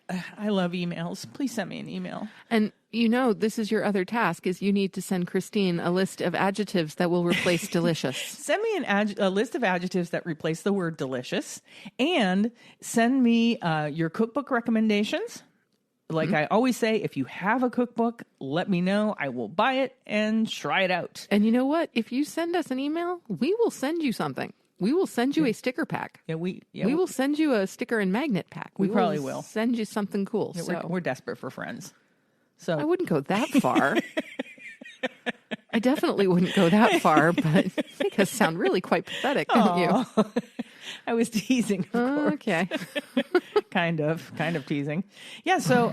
A: love emails. Please send me an email.
B: And this is your other task, is you need to send Christine a list of adjectives that will replace delicious.
A: Send me a list of adjectives that replace the word delicious, and send me your cookbook recommendations. Like I always say, if you have a cookbook, let me know. I will buy it and try it out.
B: And you know what? If you send us an email, we will send you something. We will send you a sticker pack.
A: Yeah, we
B: will send you a sticker and magnet pack.
A: We probably will
B: send you something cool.
A: Yeah,
B: so
A: we're desperate for friends. So
B: I wouldn't go that far. I definitely wouldn't go that far, but make us sound really quite pathetic, don't you?
A: I was teasing, of course.
B: Okay.
A: kind of teasing. Yeah, so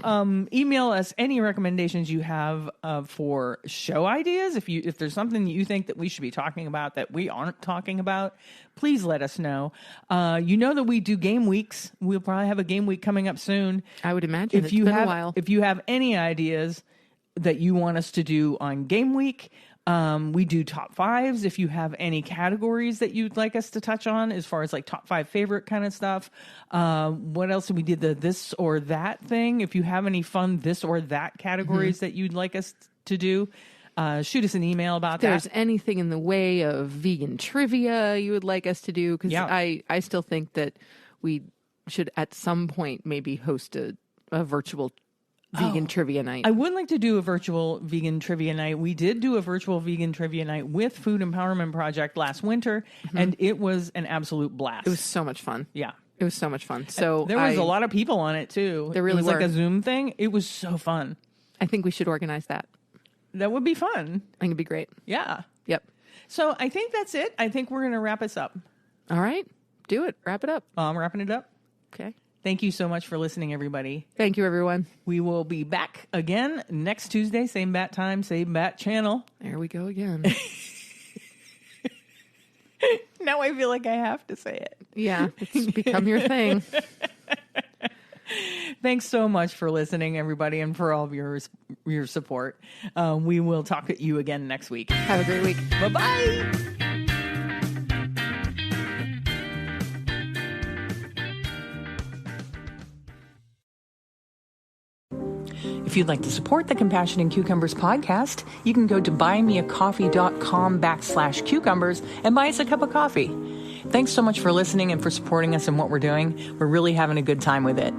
A: email us any recommendations you have for show ideas. If there's something you think that we should be talking about that we aren't talking about, please let us know. You know that we do game weeks. We'll probably have a game week coming up soon.
B: I would imagine. It's been a while.
A: If you have any ideas that you want us to do on game week, We do top fives. If you have any categories that you'd like us to touch on, as far as like top 5 favorite kind of stuff. What else? We did the this or that thing. If you have any fun this or that categories that you'd like us to do, shoot us an email about that.
B: If there's anything in the way of vegan trivia you would like us to do, because I still think that we should at some point maybe host a virtual vegan trivia night.
A: I would like to do a virtual vegan trivia night. We did do a virtual vegan trivia night with Food Empowerment Project last winter, and it was an absolute blast.
B: It was so much fun.
A: Yeah.
B: It was so much fun. So
A: there was a lot of people on it too.
B: There really
A: was
B: were.
A: Like a Zoom thing. It was so fun.
B: I think we should organize that.
A: That would be fun.
B: I think it'd be great.
A: Yeah.
B: Yep.
A: So I think that's it. I think we're going to wrap us up.
B: All right. Do it. Wrap it up.
A: I'm wrapping it up.
B: Okay.
A: Thank you so much for listening, everybody.
B: Thank you, everyone.
A: We will be back again next Tuesday, same bat time, same bat channel.
B: There we go again.
A: Now I feel like I have to say it.
B: Yeah, it's become your thing.
A: Thanks so much for listening, everybody, and for all of your support. We will talk to you again next week.
B: Have a great week.
A: Bye-bye. If you'd like to support the Compassion and Cucumbers podcast, you can go to buymeacoffee.com/cucumbers and buy us a cup of coffee. Thanks so much for listening and for supporting us in what we're doing. We're really having a good time with it.